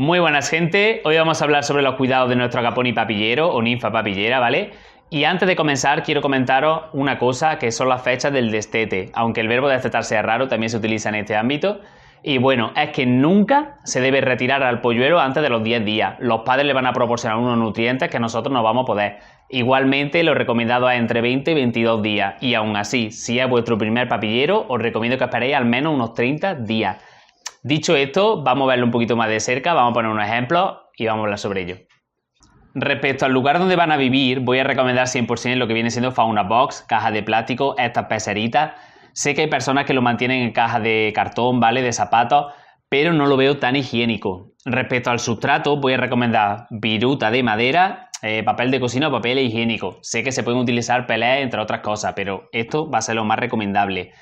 Muy buenas, gente. Hoy vamos a hablar sobre los cuidados de nuestro agaponi papillero o ninfa papillera, ¿vale? Y antes de comenzar, quiero comentaros una cosa, que son las fechas del destete. Aunque el verbo destetar sea raro, también se utiliza en este ámbito. Y bueno, es que nunca se debe retirar al polluelo antes de los 10 días. Los padres le van a proporcionar unos nutrientes que nosotros no vamos a poder. Igualmente, lo recomendado es entre 20 y 22 días. Y aún así, si es vuestro primer papillero, os recomiendo que esperéis al menos unos 30 días. Dicho esto, vamos a verlo un poquito más de cerca, vamos a poner unos ejemplos y vamos a hablar sobre ello. Respecto al lugar donde van a vivir, voy a recomendar 100% lo que viene siendo Fauna Box, cajas de plástico, estas peceritas. Sé que hay personas que lo mantienen en cajas de cartón, ¿vale? De zapatos, pero no lo veo tan higiénico. Respecto al sustrato, voy a recomendar viruta de madera, papel de cocina o papel higiénico. Sé que se pueden utilizar pelés, entre otras cosas, pero esto va a ser lo más recomendable.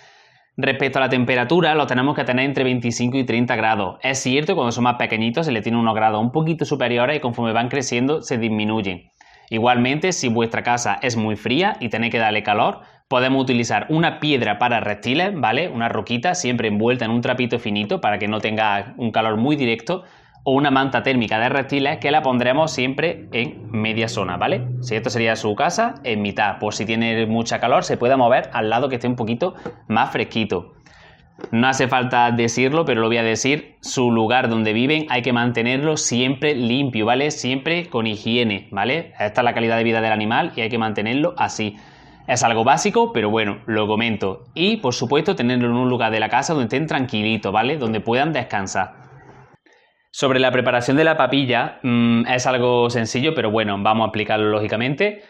Respecto a la temperatura, lo tenemos que tener entre 25 y 30 grados. Es cierto que cuando son más pequeñitos se le tiene unos grados un poquito superiores y conforme van creciendo se disminuyen. Igualmente, si vuestra casa es muy fría y tenéis que darle calor, podemos utilizar una piedra para reptiles, ¿vale? Una roquita siempre envuelta en un trapito finito para que no tenga un calor muy directo, o una manta térmica de reptiles que la pondremos siempre en media zona, ¿vale? Si esto sería su casa, en mitad, por si tiene mucha calor se pueda mover al lado que esté un poquito más fresquito. No hace falta decirlo, pero lo voy a decir, su lugar donde viven hay que mantenerlo siempre limpio, ¿vale? Siempre con higiene, ¿vale? Esta es la calidad de vida del animal y hay que mantenerlo así. Es algo básico, pero bueno, lo comento. Y, por supuesto, tenerlo en un lugar de la casa donde estén tranquilitos, ¿vale? Donde puedan descansar. Sobre la preparación de la papilla, es algo sencillo, pero bueno, vamos a aplicarlo lógicamente.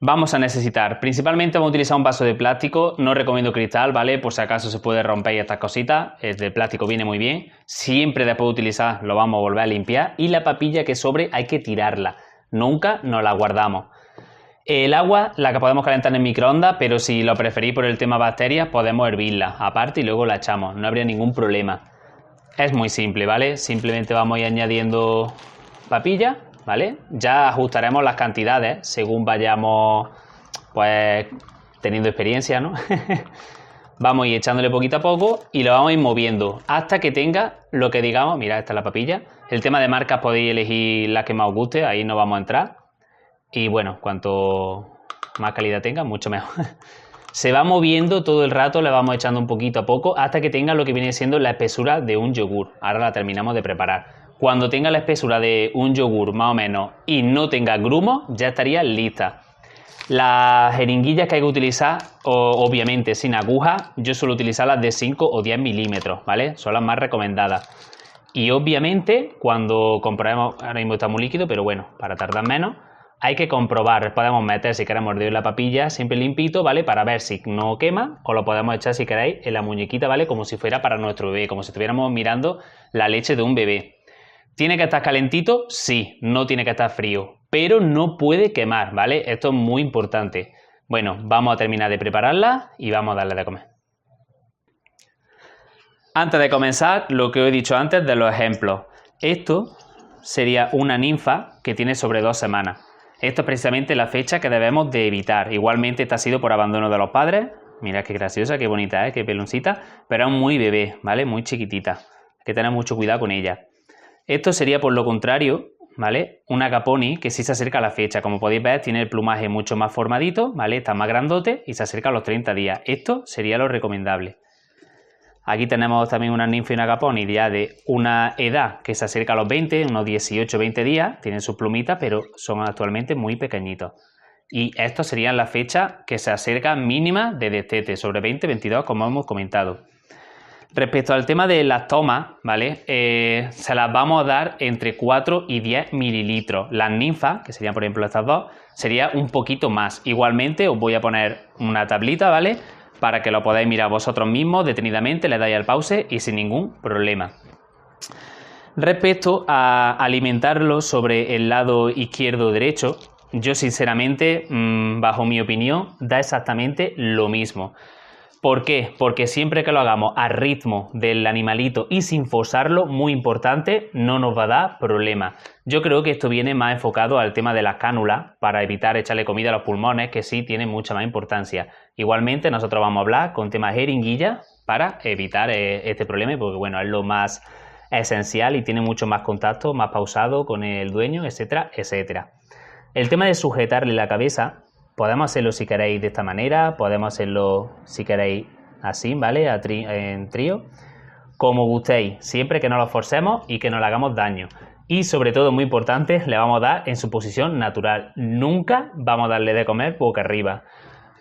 Vamos a necesitar, principalmente vamos a utilizar un vaso de plástico, no recomiendo cristal, ¿vale? Por si acaso se puede romper estas cositas, el de plástico viene muy bien. Siempre después de utilizar lo vamos a volver a limpiar y la papilla que sobre hay que tirarla, nunca nos la guardamos. El agua la que podemos calentar en microondas, pero si lo preferís por el tema bacterias podemos hervirla aparte y luego la echamos, no habría ningún problema. Es muy simple, ¿vale? Simplemente vamos a ir añadiendo papilla, ¿vale? Ya ajustaremos las cantidades según vayamos, pues, teniendo experiencia, ¿no? Vamos a ir echándole poquito a poco y lo vamos a ir moviendo hasta que tenga lo que digamos. Mira, esta es la papilla. El tema de marcas podéis elegir la que más os guste, ahí no vamos a entrar. Y bueno, cuanto más calidad tenga, mucho mejor. Se va moviendo todo el rato, le vamos echando un poquito a poco hasta que tenga lo que viene siendo la espesura de un yogur. Ahora la terminamos de preparar. Cuando tenga la espesura de un yogur más o menos y no tenga grumos, ya estaría lista. Las jeringuillas que hay que utilizar, obviamente sin aguja, yo suelo utilizar las de 5 o 10 milímetros, ¿vale? Son las más recomendadas. Y obviamente cuando compraremos, ahora mismo está muy líquido, pero bueno, para tardar menos, hay que comprobar, podemos meter si queremos hervir la papilla siempre limpito, ¿vale? Para ver si no quema, o lo podemos echar si queréis en la muñequita, ¿vale? Como si fuera para nuestro bebé, como si estuviéramos mirando la leche de un bebé. ¿Tiene que estar calentito? Sí, no tiene que estar frío, pero no puede quemar, ¿vale? Esto es muy importante. Bueno, vamos a terminar de prepararla y vamos a darle de comer. Antes de comenzar, lo que os he dicho antes de los ejemplos. Esto sería una ninfa que tiene sobre 2 semanas. Esto es precisamente la fecha que debemos de evitar. Igualmente esta ha sido por abandono de los padres. Mirad qué graciosa, qué bonita, qué peloncita. Pero es muy bebé, ¿vale? Muy chiquitita. Hay que tener mucho cuidado con ella. Esto sería por lo contrario, ¿vale? Un agaponi que sí se acerca a la fecha. Como podéis ver, tiene el plumaje mucho más formadito, ¿vale? Está más grandote y se acerca a los 30 días. Esto sería lo recomendable. Aquí tenemos también una ninfa y un agaponi ya de una edad que se acerca a los 20, unos 18-20 días. Tienen sus plumitas, pero son actualmente muy pequeñitos. Y estos serían las fechas que se acercan mínimas de destete, sobre 20-22, como hemos comentado. Respecto al tema de las tomas, ¿vale? Se las vamos a dar entre 4 y 10 mililitros. Las ninfas, que serían por ejemplo estas dos, sería un poquito más. Igualmente os voy a poner una tablita, ¿vale? Para que lo podáis mirar vosotros mismos detenidamente, le dais al pause y sin ningún problema. Respecto a alimentarlo sobre el lado izquierdo o derecho, yo sinceramente, bajo mi opinión, da exactamente lo mismo. ¿Por qué? Porque siempre que lo hagamos a ritmo del animalito y sin forzarlo, muy importante, no nos va a dar problema. Yo creo que esto viene más enfocado al tema de las cánulas para evitar echarle comida a los pulmones, que sí tiene mucha más importancia. Igualmente nosotros vamos a hablar con temas jeringuilla para evitar este problema, porque bueno, es lo más esencial y tiene mucho más contacto, más pausado con el dueño, etcétera, etcétera. El tema de sujetarle la cabeza, podemos hacerlo si queréis de esta manera, podemos hacerlo si queréis así, ¿vale? En trío, como gustéis, siempre que no lo forcemos y que no le hagamos daño. Y sobre todo, muy importante, le vamos a dar en su posición natural. Nunca vamos a darle de comer boca arriba.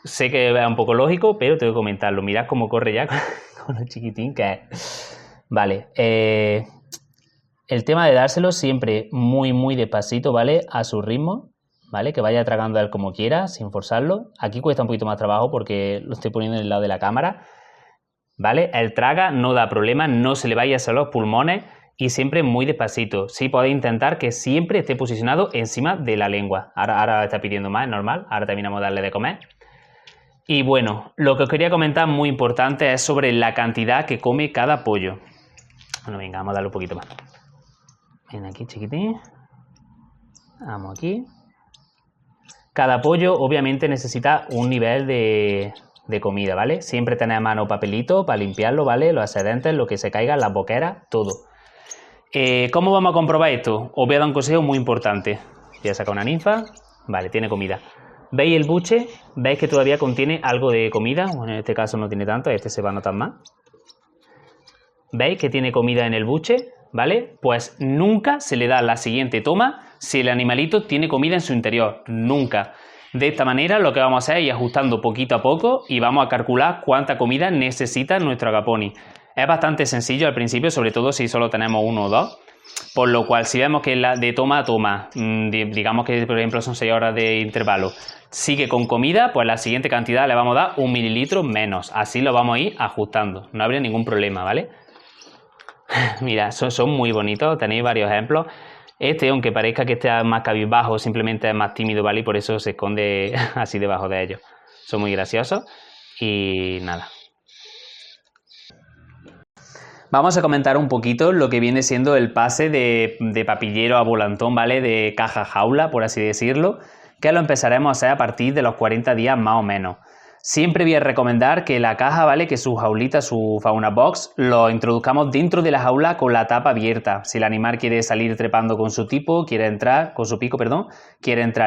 Sé que es un poco lógico, pero tengo que comentarlo. Mirad cómo corre ya con lo chiquitín que es. Vale. El tema de dárselo siempre muy despacito, ¿vale? A su ritmo, ¿vale? Que vaya tragando a él como quiera, sin forzarlo. Aquí cuesta un poquito más trabajo porque lo estoy poniendo en el lado de la cámara, ¿vale? Él traga, no da problema, no se le vaya a los pulmones y siempre muy despacito. Sí podéis intentar que siempre esté posicionado encima de la lengua. Ahora está pidiendo más, es normal. Ahora terminamos de darle de comer. Y bueno, lo que os quería comentar muy importante es sobre la cantidad que come cada pollo. Bueno, venga, vamos a darle un poquito más. Ven aquí, chiquitín. Vamos aquí. Cada pollo obviamente necesita un nivel de comida, ¿vale? Siempre tener a mano papelito para limpiarlo, ¿vale? Los excedentes, lo que se caiga, las boqueras, todo. ¿Cómo vamos a comprobar esto? Os voy a dar un consejo muy importante. Voy a sacar una ninfa. Vale, tiene comida. ¿Veis el buche? ¿Veis que todavía contiene algo de comida? Bueno, en este caso no tiene tanto, este se va a notar más. ¿Veis que tiene comida en el buche? ¿Vale? Pues nunca se le da la siguiente toma si el animalito tiene comida en su interior. Nunca. De esta manera lo que vamos a hacer es ir ajustando poquito a poco y vamos a calcular cuánta comida necesita nuestro agaponi. Es bastante sencillo al principio, sobre todo si solo tenemos uno o dos. Por lo cual, si vemos que de toma a toma, digamos que por ejemplo son 6 horas de intervalo, sigue con comida, pues la siguiente cantidad le vamos a dar 1 mililitro menos. Así lo vamos a ir ajustando. No habría ningún problema, ¿vale? Mira, son muy bonitos, tenéis varios ejemplos. Este, aunque parezca que esté más cabizbajo, simplemente es más tímido, ¿vale? Y por eso se esconde así debajo de ellos. Son muy graciosos y nada. Vamos a comentar un poquito lo que viene siendo el pase de papillero a volantón, ¿vale? De caja jaula, por así decirlo, que lo empezaremos a hacer a partir de los 40 días más o menos. Siempre voy a recomendar que la caja, ¿vale? Que su jaulita, su fauna box, lo introduzcamos dentro de la jaula con la tapa abierta. Si el animal quiere salir trepando con su pico, quiere entrar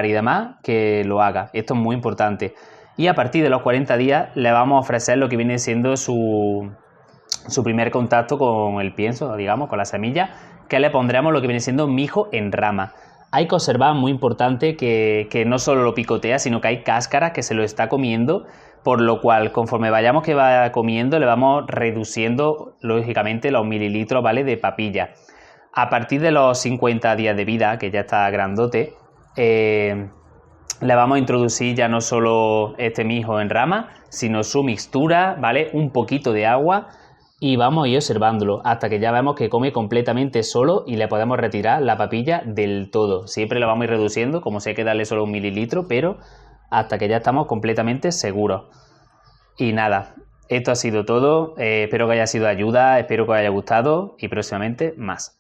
y demás, que lo haga. Esto es muy importante. Y a partir de los 40 días le vamos a ofrecer lo que viene siendo su primer contacto con el pienso, digamos, con la semilla, que le pondremos lo que viene siendo mijo en rama. Hay que observar, muy importante, que no solo lo picotea, sino que hay cáscaras que se lo está comiendo, por lo cual, conforme vayamos que va comiendo, le vamos reduciendo, lógicamente, los mililitros, ¿vale?, de papilla. A partir de los 50 días de vida, que ya está grandote, le vamos a introducir ya no solo este mijo en rama, sino su mixtura, ¿vale?, un poquito de agua, y vamos a ir observándolo hasta que ya vemos que come completamente solo y le podemos retirar la papilla del todo. Siempre lo vamos a ir reduciendo, como si hay que darle solo 1 mililitro, pero hasta que ya estamos completamente seguros. Y nada, esto ha sido todo. Espero que haya sido de ayuda, espero que os haya gustado y próximamente más.